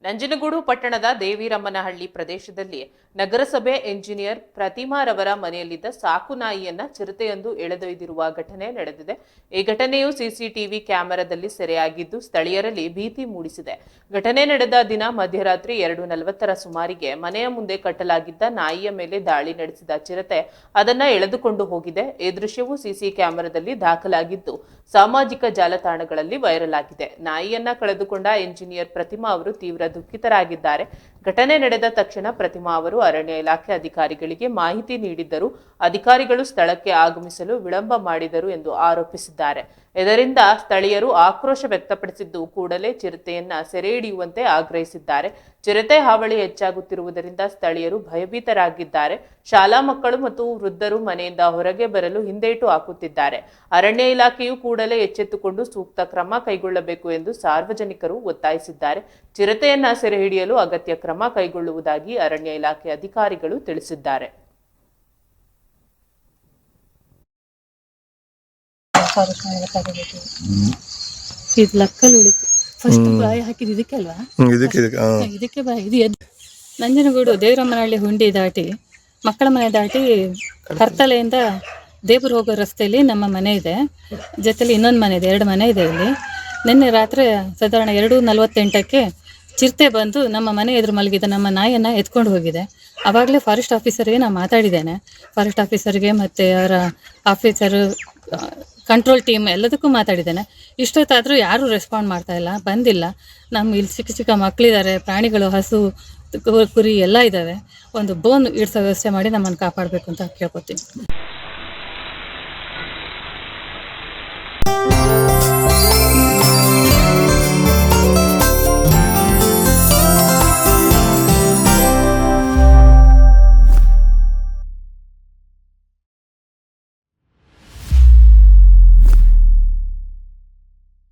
ನಂಜನಗೂಡು ಪಟ್ಟಣದ ದೇವಿರಮ್ಮನಹಳ್ಳಿ ಪ್ರದೇಶದಲ್ಲಿ ನಗರಸಭೆ ಎಂಜಿನಿಯರ್ ಪ್ರತಿಮಾರವರ ಮನೆಯಲ್ಲಿದ್ದ ಸಾಕು ನಾಯಿಯನ್ನ ಚಿರತೆಯೊಂದು ಎಳೆದೊಯ್ದಿರುವ ಘಟನೆ ನಡೆದಿದೆ. ಈ ಘಟನೆಯು ಸಿಸಿಟಿವಿ ಕ್ಯಾಮೆರಾದಲ್ಲಿ ಸೆರೆಯಾಗಿದ್ದು ಸ್ಥಳೀಯರಲ್ಲಿ ಭೀತಿ ಮೂಡಿಸಿದೆ. ಘಟನೆ ನಡೆದ ದಿನ ಮಧ್ಯರಾತ್ರಿ 2:40 ಸುಮಾರಿಗೆ ಮನೆಯ ಮುಂದೆ ಕಟ್ಟಲಾಗಿದ್ದ ನಾಯಿಯ ಮೇಲೆ ದಾಳಿ ನಡೆಸಿದ ಚಿರತೆ ಅದನ್ನ ಎಳೆದುಕೊಂಡು ಹೋಗಿದೆ. ಈ ದೃಶ್ಯವು ಸಿಸಿ ಕ್ಯಾಮೆರಾದಲ್ಲಿ ದಾಖಲಾಗಿದ್ದು ಸಾಮಾಜಿಕ ಜಾಲತಾಣಗಳಲ್ಲಿ ವೈರಲ್ ಆಗಿದೆ. ನಾಯಿಯನ್ನ ಕಳೆದುಕೊಂಡ ಎಂಜಿನಿಯರ್ ಪ್ರತಿಮಾ ಅವರು ತೀವ್ರ ದುಃಖಿತರಾಗಿದ್ದಾರೆ. ಘಟನೆ ನಡೆದ ತಕ್ಷಣ ಪ್ರತಿಮಾ ಅವರು ಅರಣ್ಯ ಇಲಾಖೆ ಅಧಿಕಾರಿಗಳಿಗೆ ಮಾಹಿತಿ ನೀಡಿದ್ದರು. ಅಧಿಕಾರಿಗಳು ಸ್ಥಳಕ್ಕೆ ಆಗಮಿಸಲು ವಿಳಂಬ ಮಾಡಿದರು ಎಂದು ಆರೋಪಿಸಿದ್ದಾರೆ. ಇದರಿಂದ ಸ್ಥಳೀಯರು ಆಕ್ರೋಶ ವ್ಯಕ್ತಪಡಿಸಿದ್ದು ಕೂಡಲೇ ಚಿರತೆಯನ್ನ ಸೆರೆ ಹಿಡಿಯುವಂತೆ ಆಗ್ರಹಿಸಿದ್ದಾರೆ. ಚಿರತೆ ಹಾವಳಿ ಹೆಚ್ಚಾಗುತ್ತಿರುವುದರಿಂದ ಸ್ಥಳೀಯರು ಭಯಭೀತರಾಗಿದ್ದಾರೆ. ಶಾಲಾ ಮಕ್ಕಳು ಮತ್ತು ವೃದ್ಧರು ಮನೆಯಿಂದ ಹೊರಗೆ ಬರಲು ಹಿಂದೇಟು ಹಾಕುತ್ತಿದ್ದಾರೆ. ಅರಣ್ಯ ಇಲಾಖೆಯು ಕೂಡಲೇ ಎಚ್ಚೆತ್ತುಕೊಂಡು ಸೂಕ್ತ ಕ್ರಮ ಕೈಗೊಳ್ಳಬೇಕು ಎಂದು ಸಾರ್ವಜನಿಕರು ಒತ್ತಾಯಿಸಿದ್ದಾರೆ. ಚಿರತೆಯನ್ನ ಸೆರೆ ಹಿಡಿಯಲು ಅಗತ್ಯ ಕ್ರಮ ಕೈಗೊಳ್ಳುವುದಾಗಿ ಅರಣ್ಯ ಇಲಾಖೆ ಅಧಿಕಾರಿಗಳು ತಿಳಿಸಿದ್ದಾರೆ. ಇದು ಲಕ್ಕಲ್ಲಿ ಉಳಿತು. ಫಸ್ಟ್ ಬಾಯಿ ಹಾಕಿದ್ದು ಇದಕ್ಕೆ ಅಲ್ವಾ? ಇದಕ್ಕೆ ಬಾಯಿ ಇದು ಎದ್ದು ನಂಜನಗೂಡು ದೇವರಮ್ಮನಹಳ್ಳಿ ಹುಂಡಿ ದಾಟಿ ಮಕ್ಕಳ ಮನೆ ದಾಟಿ ಕರ್ತಲೆಯಿಂದ ದೇವ್ರು ಹೋಗೋ ರಸ್ತೆಯಲ್ಲಿ ನಮ್ಮ ಮನೆ ಇದೆ. ಜೊತೆಲಿ ಇನ್ನೊಂದು ಮನೆ ಇದೆ, 2 ಮನೆ ಇದೆ ಇಲ್ಲಿ. ನಿನ್ನೆ ರಾತ್ರಿ ಸಾಧಾರಣ 2:48ಕ್ಕೆ ಚಿರತೆ ಬಂದು ನಮ್ಮ ಮನೆ ಎದುರು ಮಲಗಿದ ನಮ್ಮ ನಾಯಿಯನ್ನು ಎತ್ಕೊಂಡು ಹೋಗಿದೆ. ಆವಾಗಲೇ ಫಾರೆಸ್ಟ್ ಆಫೀಸರ್ಗೆ ನಾನು ಮಾತಾಡಿದ್ದೇನೆ. ಫಾರೆಸ್ಟ್ ಆಫೀಸರ್ಗೆ ಮತ್ತು ಅವರ ಆಫೀಸರು ಕಂಟ್ರೋಲ್ ಟೀಮ್ ಎಲ್ಲದಕ್ಕೂ ಮಾತಾಡಿದ್ದೇನೆ. ಇಷ್ಟೊತ್ತಾದರೂ ಯಾರೂ ರೆಸ್ಪಾಂಡ್ ಮಾಡ್ತಾ ಇಲ್ಲ, ಬಂದಿಲ್ಲ. ನಮ್ಮ ಇಲ್ಲಿ ಚಿಕ್ಕ ಚಿಕ್ಕ ಮಕ್ಕಳಿದ್ದಾರೆ, ಪ್ರಾಣಿಗಳು ಹಸು ಕುರಿ ಎಲ್ಲ ಇದ್ದಾವೆ. ಒಂದು ಬೋನ್ ಇಡ್ಸೋ ವ್ಯವಸ್ಥೆ ಮಾಡಿ ನಮ್ಮನ್ನು ಕಾಪಾಡಬೇಕು ಅಂತ ಕೇಳ್ಕೊತೀನಿ.